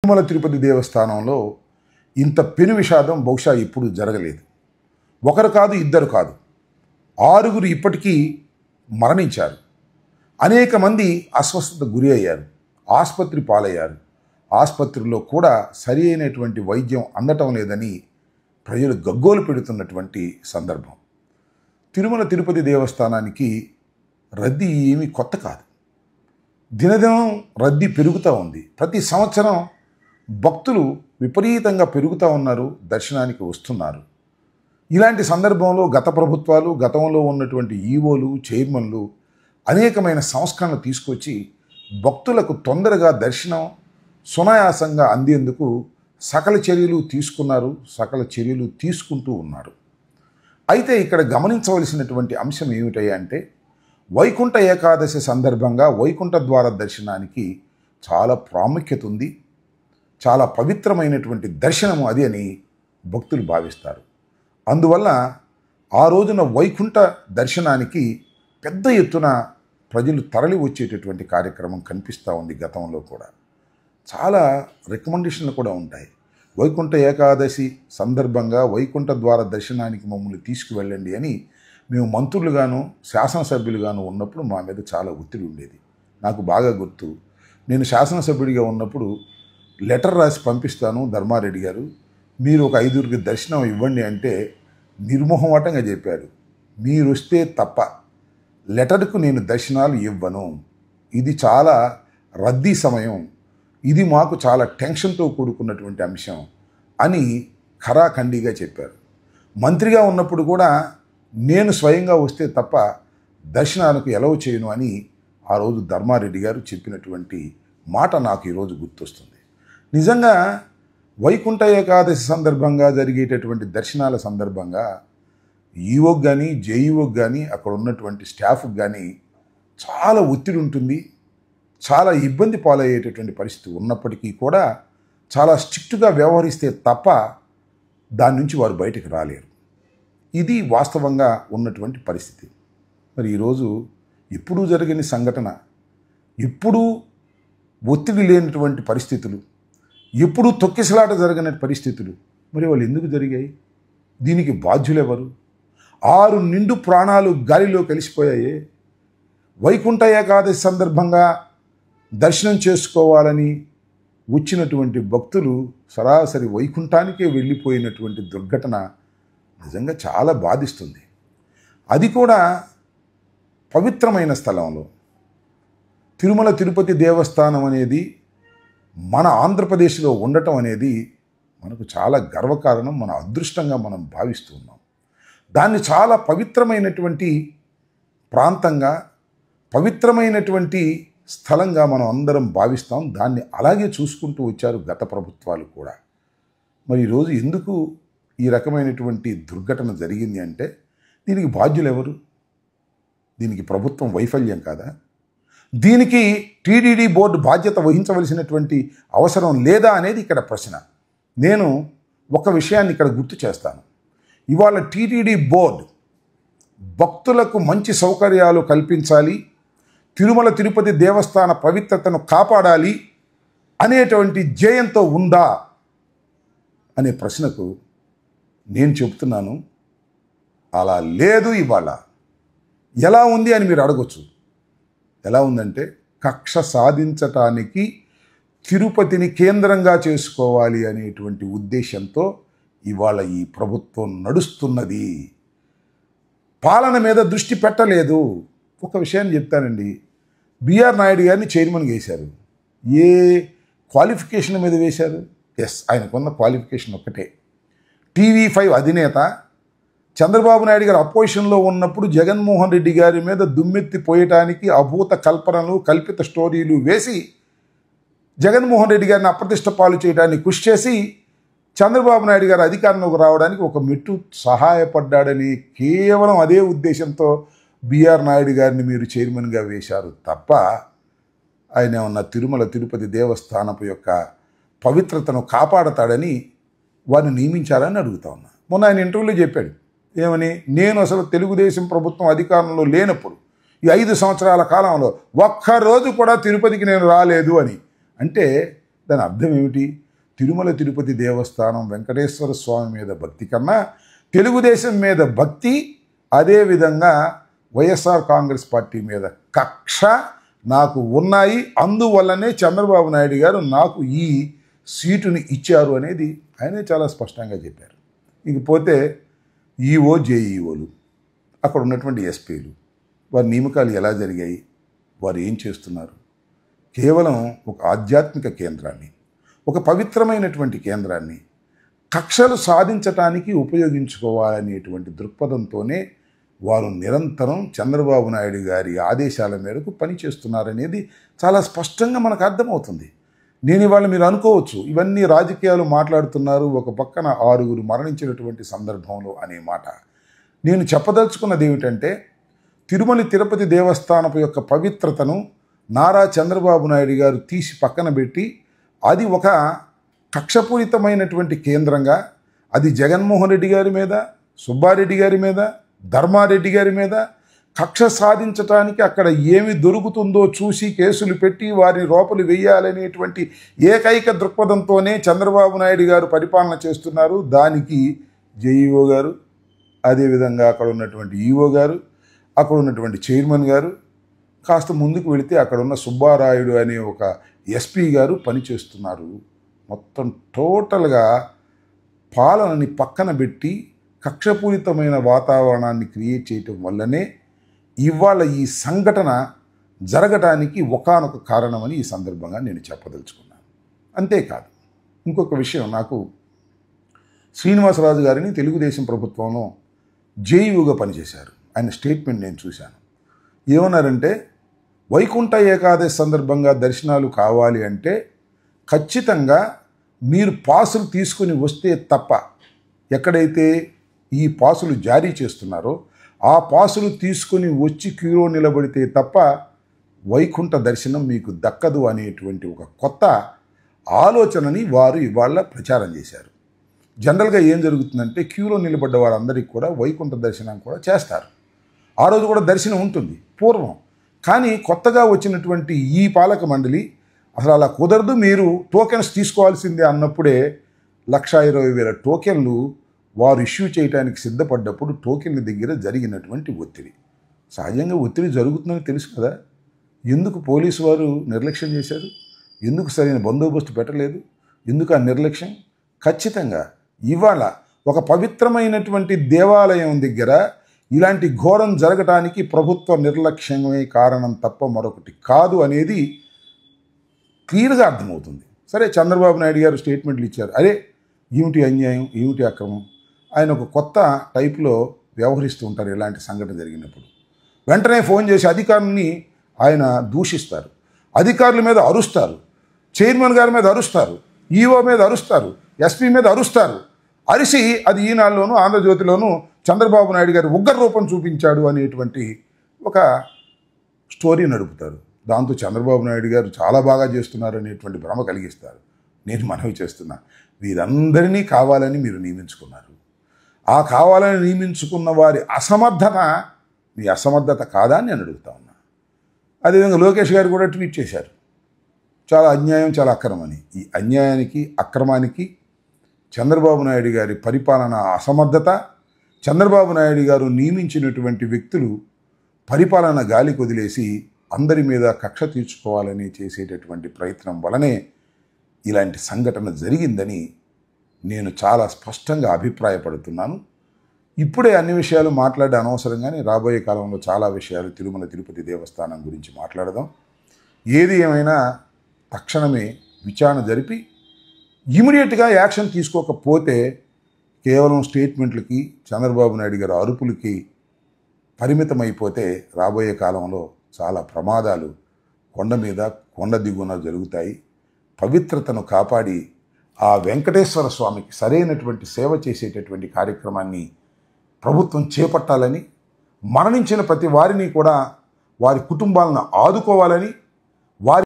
తిరుమల తిరుపతి దేవస్థానంలో ఇంత పెను విషాదం బహుశా ఎప్పుడు జరగలేదు. ఒకరు కాదు, ఇద్దరు కాదు, 6గురు ఇప్పటికీ మరణించారు. అనేక మంది అస్వస్థత గురి అయ్యారు, ఆసుపత్రి పాలయ్యారు. ఆసుపత్రిలో కూడా సరి అయినటువంటి వైద్యం అందటం లేదని ప్రజలు గగ్గోలు పెడుతున్నటువంటి సందర్భం. తిరుమల తిరుపతి దేవస్థానానికి రద్దీ ఏమీ కొత్త కాదు. దినదినం రద్దీ పెరుగుతూ ఉంది. ప్రతి సంవత్సరం భక్తులు విపరీతంగా పెరుగుతూ ఉన్నారు, దర్శనానికి వస్తున్నారు. ఇలాంటి సందర్భంలో గత ప్రభుత్వాలు, గతంలో ఉన్నటువంటి ఈవోలు, చైర్మన్లు అనేకమైన సంస్కరణలు తీసుకొచ్చి భక్తులకు తొందరగా దర్శనం సునాయాసంగా అందేందుకు సకల చర్యలు తీసుకున్నారు, సకల చర్యలు తీసుకుంటూ ఉన్నారు. అయితే ఇక్కడ గమనించవలసినటువంటి అంశం ఏమిటయ్యా అంటే, వైకుంఠ ఏకాదశి సందర్భంగా వైకుంఠ ద్వార దర్శనానికి చాలా ప్రాముఖ్యత ఉంది. చాలా పవిత్రమైనటువంటి దర్శనము అది అని భక్తులు భావిస్తారు. అందువల్ల ఆ రోజున వైకుంఠ దర్శనానికి పెద్ద ఎత్తున ప్రజలు తరలి వచ్చేటటువంటి కార్యక్రమం కనిపిస్తూ ఉంది. గతంలో కూడా చాలా రికమెండేషన్లు కూడా ఉంటాయి. వైకుంఠ ఏకాదశి సందర్భంగా వైకుంఠ ద్వార దర్శనానికి మమ్మల్ని తీసుకువెళ్ళండి అని మేము మంత్రులుగాను శాసనసభ్యులుగాను ఉన్నప్పుడు మా మీద చాలా ఒత్తిడి ఉండేది. నాకు బాగా గుర్తు, నేను శాసనసభ్యుడిగా ఉన్నప్పుడు లెటర్ రాసి పంపిస్తాను, ధర్మారెడ్డి గారు మీరు ఒక 5గురికి దర్శనం ఇవ్వండి అంటే నిర్మోహమాటంగా చెప్పారు, మీరు వస్తే తప్ప లెటర్కు నేను దర్శనాలు ఇవ్వను, ఇది చాలా రద్దీ సమయం, ఇది మాకు చాలా టెన్షన్తో కూడుకున్నటువంటి అంశం అని ఖరాఖండిగా చెప్పారు. మంత్రిగా ఉన్నప్పుడు కూడా నేను స్వయంగా వస్తే తప్ప దర్శనాలకు ఎలవ్ చేయను అని ఆ రోజు ధర్మారెడ్డి గారు చెప్పినటువంటి మాట నాకు ఈరోజు గుర్తొస్తుంది. నిజంగా వైకుంఠ ఏకాదశి సందర్భంగా జరిగేటటువంటి దర్శనాల సందర్భంగా ఈవోకి కానీ జేఈఓకి కానీ అక్కడ ఉన్నటువంటి స్టాఫ్కి కానీ చాలా ఒత్తిడి ఉంటుంది, చాలా ఇబ్బంది పాలయ్యేటటువంటి పరిస్థితి ఉన్నప్పటికీ కూడా చాలా స్ట్రిక్ట్గా వ్యవహరిస్తే తప్ప దాని నుంచి వారు బయటకు రాలేరు. ఇది వాస్తవంగా ఉన్నటువంటి పరిస్థితి. మరి ఈరోజు ఎప్పుడూ జరగని సంఘటన, ఎప్పుడూ ఒత్తిడి లేనటువంటి పరిస్థితులు, ఎప్పుడూ తొక్కిసలాట జరగని పరిస్థితులు, మరి వాళ్ళు ఎందుకు జరిగాయి? దీనికి బాధ్యులెవరు? 6 నిండు ప్రాణాలు గాలిలో కలిసిపోయాయే. వైకుంఠ ఏకాదశి సందర్భంగా దర్శనం చేసుకోవాలని వచ్చినటువంటి భక్తులు సరాసరి వైకుంఠానికే వెళ్ళిపోయినటువంటి దుర్ఘటన నిజంగా చాలా బాధిస్తుంది. అది కూడా పవిత్రమైన స్థలంలో. తిరుమల తిరుపతి దేవస్థానం అనేది మన ఆంధ్రప్రదేశ్లో ఉండటం అనేది మనకు చాలా గర్వకారణం, మన అదృష్టంగా మనం భావిస్తూ ఉన్నాం. దాన్ని చాలా పవిత్రమైనటువంటి ప్రాంతంగా, పవిత్రమైనటువంటి స్థలంగా మనం అందరం భావిస్తాం. దాన్ని అలాగే చూసుకుంటూ వచ్చారు గత ప్రభుత్వాలు కూడా. మరి ఈరోజు ఎందుకు ఈ రకమైనటువంటి దుర్ఘటన జరిగింది అంటే దీనికి బాధ్యులు ఎవరు? దీనికి ప్రభుత్వం వైఫల్యం కాదా? దీనికి టీటీడీ బోర్డు బాధ్యత వహించవలసినటువంటి అవసరం లేదా అనేది ఇక్కడ ప్రశ్న. నేను ఒక విషయాన్ని ఇక్కడ గుర్తు చేస్తాను. ఇవాళ టీటీడీ బోర్డు భక్తులకు మంచి సౌకర్యాలు కల్పించాలి, తిరుమల తిరుపతి దేవస్థాన పవిత్రతను కాపాడాలి అనేటువంటి ధ్యేయంతో ఉందా అనే ప్రశ్నకు నేను చెప్తున్నాను, అలా లేదు. ఇవాళ ఎలా ఉంది అని మీరు అడగొచ్చు. ఎలా ఉందంటే, కక్ష సాధించటానికి తిరుపతిని కేంద్రంగా చేసుకోవాలి అనేటువంటి ఉద్దేశంతో ఇవాళ ఈ ప్రభుత్వం నడుస్తున్నది. పాలన మీద దృష్టి పెట్టలేదు. ఒక విషయాన్ని చెప్తానండి, బిఆర్ నాయుడు గారిని చైర్మన్గా వేశారు. ఏ క్వాలిఫికేషన్ మీద వేశారు? ఆయనకున్న క్వాలిఫికేషన్ ఒక్కటే. TV5 అధినేత చంద్రబాబు నాయుడు గారు అపోజిషన్లో ఉన్నప్పుడు జగన్మోహన్ రెడ్డి గారి మీద దుమ్మెత్తి పోయటానికి అభూత కల్పనలు, కల్పిత స్టోరీలు వేసి జగన్మోహన్ రెడ్డి గారిని అప్రతిష్ట పాలు చేయడానికి కృషి చేసి చంద్రబాబు నాయుడు గారు అధికారంలోకి రావడానికి ఒక మెట్టు సహాయపడ్డాడని కేవలం అదే ఉద్దేశంతో బిఆర్ నాయుడు గారిని మీరు చైర్మన్గా వేశారు తప్ప ఆయన ఉన్న తిరుమల తిరుపతి దేవస్థానపు యొక్క పవిత్రతను కాపాడతాడని వారిని నియమించారని అడుగుతా ఉన్నా. మొన్న ఆయన ఇంటర్వ్యూలో చెప్పాడు, ఏమని, నేను అసలు తెలుగుదేశం ప్రభుత్వం అధికారంలో లేనప్పుడు ఈ 5 సంవత్సరాల కాలంలో ఒక్కరోజు కూడా తిరుపతికి నేను రాలేదు అని. అంటే దాని అర్థం ఏమిటి? తిరుమల తిరుపతి దేవస్థానం వెంకటేశ్వర స్వామి మీద భక్తి కన్నా తెలుగుదేశం మీద భక్తి, అదేవిధంగా వైఎస్ఆర్ కాంగ్రెస్ పార్టీ మీద కక్ష నాకు ఉన్నాయి. అందువల్లనే చంద్రబాబు నాయుడు గారు నాకు ఈ సీటుని ఇచ్చారు అనేది ఆయనే చాలా స్పష్టంగా చెప్పారు. ఇకపోతే ఈఓ, జేఈఓలు, అక్కడ ఉన్నటువంటి ఎస్పీలు, వారి నియామకాలు ఎలా జరిగాయి, వారు ఏం చేస్తున్నారు? కేవలం ఒక ఆధ్యాత్మిక కేంద్రాన్ని, ఒక పవిత్రమైనటువంటి కేంద్రాన్ని కక్షలు సాధించటానికి ఉపయోగించుకోవాలనేటువంటి దృక్పథంతోనే వారు నిరంతరం చంద్రబాబు నాయుడు గారి ఆదేశాల మేరకు పనిచేస్తున్నారనేది చాలా స్పష్టంగా మనకు అర్థమవుతుంది. నేను ఇవాళ మీరు అనుకోవచ్చు ఇవన్నీ రాజకీయాలు మాట్లాడుతున్నారు, ఒక పక్కన 6 మరణించినటువంటి సందర్భంలో అనే మాట. నేను చెప్పదలుచుకున్నది ఏమిటంటే, తిరుమల తిరుపతి దేవస్థానపు యొక్క పవిత్రతను నారా చంద్రబాబు నాయుడు గారు తీసి పక్కన పెట్టి అది ఒక కక్షపూరితమైనటువంటి కేంద్రంగా, అది జగన్మోహన్ రెడ్డి గారి మీద, సుబ్బారెడ్డి గారి మీద, ధర్మారెడ్డి గారి మీద కక్ష సాధించటానికి అక్కడ ఏమి దొరుకుతుందో చూసి కేసులు పెట్టి వారిని లోపలి వేయాలనేటువంటి ఏకైక దృక్పథంతోనే చంద్రబాబు నాయుడు గారు పరిపాలన చేస్తున్నారు. దానికి జేఈఓ గారు, అదేవిధంగా అక్కడ ఉన్నటువంటి ఈఓ గారు, అక్కడ ఉన్నటువంటి చైర్మన్ గారు, కాస్త ముందుకు వెళితే అక్కడ ఉన్న సుబ్బారాయుడు అనే ఒక ఎస్పీ గారు పనిచేస్తున్నారు. మొత్తం టోటల్గా పాలనని పక్కన పెట్టి కక్షపూరితమైన వాతావరణాన్ని క్రియేట్ చేయటం వల్లనే ఇవాళ ఈ సంఘటన జరగటానికి ఒకానొక కారణమని ఈ సందర్భంగా నేను చెప్పదలుచుకున్నాను. అంతేకాదు, ఇంకొక విషయం, నాకు శ్రీనివాసరాజు గారిని తెలుగుదేశం ప్రభుత్వంలో జేఈఓగా పనిచేశారు. ఆయన స్టేట్మెంట్ నేను చూశాను. ఏమన్నారంటే, వైకుంఠ ఏకాదశి సందర్భంగా దర్శనాలు కావాలి అంటే ఖచ్చితంగా మీరు పాసులు తీసుకుని వస్తే తప్ప, ఎక్కడైతే ఈ పాసులు జారీ చేస్తున్నారో ఆ పాసులు తీసుకుని వచ్చి క్యూలో నిలబడితే తప్ప వైకుంఠ దర్శనం మీకు దక్కదు అనేటువంటి ఒక కొత్త ఆలోచనని వారు ఇవాళ ప్రచారం చేశారు. జనరల్గా ఏం జరుగుతుందంటే, క్యూలో నిలబడ్డ వారందరికీ కూడా వైకుంఠ దర్శనం కూడా చేస్తారు. ఆ రోజు కూడా దర్శనం ఉంటుంది పూర్వం. కానీ కొత్తగా వచ్చినటువంటి ఈ పాలక మండలి అసలు అలా కుదరదు, మీరు టోకెన్స్ తీసుకోవాల్సిందే అన్నప్పుడే 1,20,000 టోకెన్లు వారు ఇష్యూ చేయడానికి సిద్ధపడ్డప్పుడు టోకెన్ల దగ్గర జరిగినటువంటి ఒత్తిడి. సహజంగా ఒత్తిడి జరుగుతుందని తెలుసు కదా, ఎందుకు పోలీసు వారు నిర్లక్ష్యం చేశారు? ఎందుకు సరైన బందోబస్తు పెట్టలేదు? ఎందుకు ఆ నిర్లక్ష్యం? ఖచ్చితంగా ఇవాళ ఒక పవిత్రమైనటువంటి దేవాలయం దగ్గర ఇలాంటి ఘోరం జరగటానికి ప్రభుత్వ నిర్లక్ష్యమే కారణం తప్ప మరొకటి కాదు అనేది క్లియర్గా అర్థమవుతుంది. సరే, చంద్రబాబు నాయుడు గారు స్టేట్మెంట్లు ఇచ్చారు. అరే ఏమిటి అన్యాయం, ఏమిటి అక్రమం? ఆయన ఒక కొత్త టైప్లో వ్యవహరిస్తూ ఉంటారు. ఇలాంటి సంఘటన జరిగినప్పుడు వెంటనే ఫోన్ చేసి అధికారుల్ని ఆయన దూషిస్తారు, అధికారుల మీద అరుస్తారు, చైర్మన్ గారి మీద అరుస్తారు, ఈఓ మీద అరుస్తారు, ఎస్పీ మీద అరుస్తారు. అరిసి అది ఈనాడులోనూ ఆంధ్రజ్యోతిలోనూ చంద్రబాబు నాయుడు గారి ఉగ్ర రూపం చూపించాడు అనేటువంటి ఒక స్టోరీ నడుపుతారు. దాంతో చంద్రబాబు నాయుడు గారు చాలా బాగా చేస్తున్నారు అనేటువంటి భ్రమ కలిగిస్తారు. నేను మనవి చేస్తున్నా, వీరందరినీ కావాలని మీరు నియమించుకున్నారు. ఆ కావాలని నియమించుకున్న వారి అసమర్థత మీ అసమర్థత కాదా అని నేను అడుగుతా ఉన్నా. అదేవిధంగా లోకేష్ గారు కూడా ట్వీట్ చేశారు, చాలా అన్యాయం, చాలా అక్రమని. ఈ అన్యాయానికి, అక్రమానికి చంద్రబాబు నాయుడు గారి పరిపాలన అసమర్థత, చంద్రబాబు నాయుడు గారు నియమించినటువంటి వ్యక్తులు పరిపాలన గాలికి వదిలేసి అందరి మీద కక్ష తీర్చుకోవాలని చేసేటటువంటి ప్రయత్నం వలనే ఇలాంటి సంఘటన జరిగిందని నేను చాలా స్పష్టంగా అభిప్రాయపడుతున్నాను. ఇప్పుడే అన్ని విషయాలు మాట్లాడే అనవసరంగానే రాబోయే కాలంలో చాలా విషయాలు తిరుమల తిరుపతి దేవస్థానం గురించి మాట్లాడదాం. ఏది ఏమైనా తక్షణమే విచారణ జరిపి ఇమీడియట్గా యాక్షన్ తీసుకోకపోతే కేవలం స్టేట్మెంట్లకి, చంద్రబాబు నాయుడు గారి అరుపులకి పరిమితమైపోతే రాబోయే కాలంలో చాలా ప్రమాదాలు కొండ మీద కొండ దిగువన జరుగుతాయి. పవిత్రతను కాపాడి ఆ వెంకటేశ్వర స్వామికి సరైనటువంటి సేవ చేసేటటువంటి కార్యక్రమాన్ని ప్రభుత్వం చేపట్టాలని, మరణించిన ప్రతి వారిని కూడా వారి కుటుంబాలను ఆదుకోవాలని, వారి